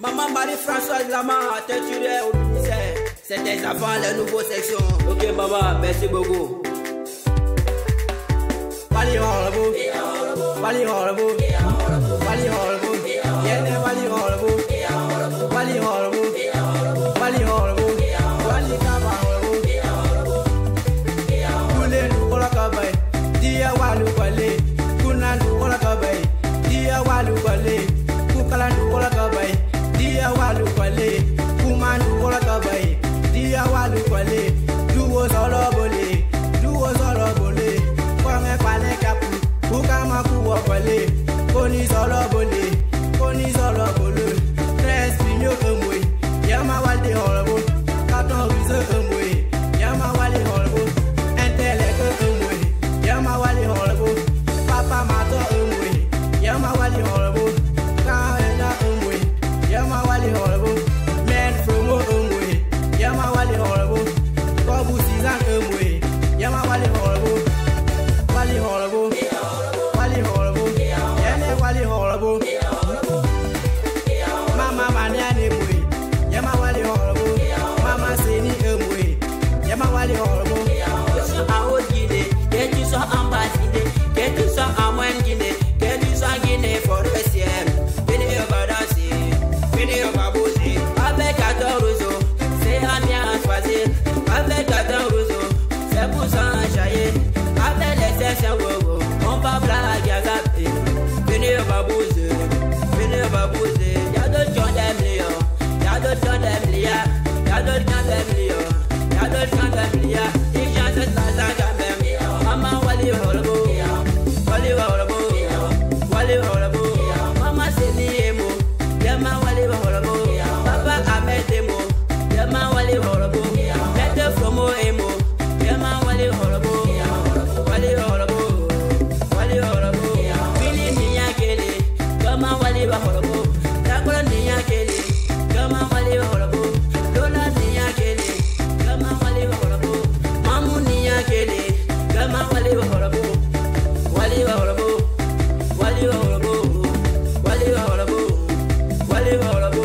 Maman Marie-Françoise Lama, teinturée au ministère. C'est des enfants, les nouveaux sections. Ok, maman, merci beaucoup. Wali horrible, Wali horrible, Wali horrible, yeah, Wali horrible, Wali horrible, Wali horrible, Wali kaba horrible. Kule nukola kabai, dia walu kale, kuna nukola kabai, dia walu kale, kukala nukola kabai, dia walu kale, kuma nukola kabai, dia walu kale, duo solo bole, duo solo bole. Kwale kapu, ukama kuwa kwale, koni solo bole, koni solo bole. Tres pinyo emwe, yama walde horrible, katon rize emwe, yama wale horrible, inteleke emwe, yama wale horrible, papa mato emwe, yama wale horrible, kaena emwe, yama wale horrible, men promo emwe, yama wale horrible, kobu season emwe, yama wale horrible. Wali horrible, Wali horrible, yeah, Wali horrible. Mama maniane mwe, yama Wali horrible. Mama seni emwe, yama Wali horrible. A haute Guinée, que tu sois en basse Guinée, que tu sois en moyenne Guinée, que tu sois Guinée forestière. Venez on va danser, venez on va bouger. Avec 14 roseaux, c'est à bien choisir. Avec 14 roseaux, c'est pour s'enjailler. Avec les sessions, on va blaguer à zapper. Venez on va bouger, venez on va bouger. Y'a d'autres gens d'aime Léon, y'a d'autres gens d'aime Léa, y'a d'autres gens d'aime Léon, y'a d'autres gens d'aime Léa. Ils chantent ça quand même. Maman Wali horrible, Wali horrible, Wali horrible. Maman c'est Niemo, Yama Wali horrible. Papa Ahmed Emo, Yama Wali horrible. Mette Fromo Emo, Yama Wali horrible. Wali horrible, Wali horrible. Willy Nia Kelly, Yama Wali horrible. Takula Nia Kelly, Yama Wali horrible. Lola Nia Kelly, Yama Wali horrible. Mamu Nia Kelly, Yama Wali horrible. Wali horrible, Wali horrible, Wali horrible, Wali horrible.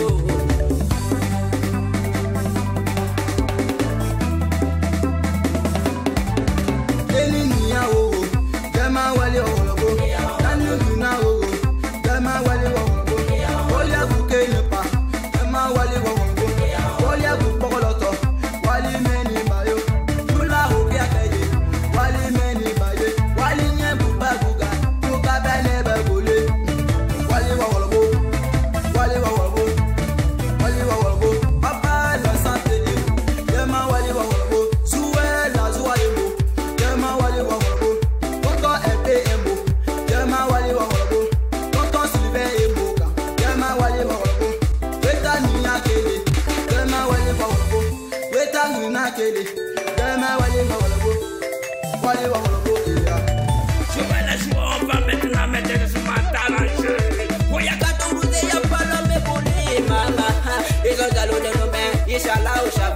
Je vais la jouer, on va maintenant mettre sur ma talange. Voyez qu'à ton bout, y'a pas l'homme pour les mamas. Ils ont galonné nos mains, Inch'Allah, au chat.